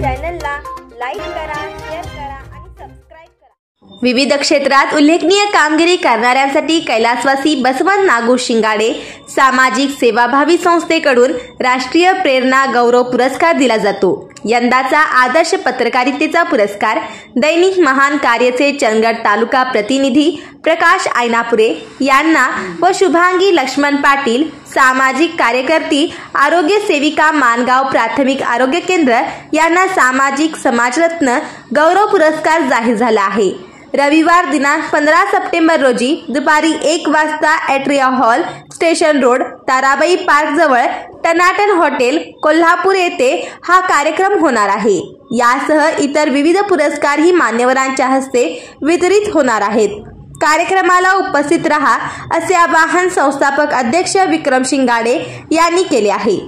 चॅनलला लाईक करा, शेअर करा आणि सबस्क्राइब करा। विविध क्षेत्रात उल्लेखनीय कामगिरी करणाऱ्यांसाठी कैलासवासी बसवंत नागू शिंगाडे सामाजिक सेवाभावी संस्थेकडून राष्ट्रीय प्रेरणा गौरव पुरस्कार दिला जातो। यंदाचा आदर्श पत्रकारितेचा पुरस्कार दैनिक महान कार्यचे चंदगड तालुका प्रतिनिधी प्रकाश आयनापुरे यांना व शुभांगी लक्ष्मण पाटील सामाजिक कार्यकर्ती आरोग्य सेविका मानगाव प्राथमिक आरोग्य केंद्र यांना सामाजिक समाजरत्न गौरव पुरस्कार जाहीर झाला आहे। रविवार दिनांक 15 सप्टेंबर रोजी दुपारी 1 वाजता atria hall station road Tarabai park जवळ टनाटन हॉटेल कोल्हापूर येथे हा कार्यक्रम होणार आहे। यासह इतर विविध पुरस्कारही मान्यवरांच्या हस्ते वितरित होणार आहेत। कार्यक्रमाला उपस्थित रहा असे आवाहन संस्थापक अध्यक्ष विक्रम शिंगाडे यांनी केले आहे।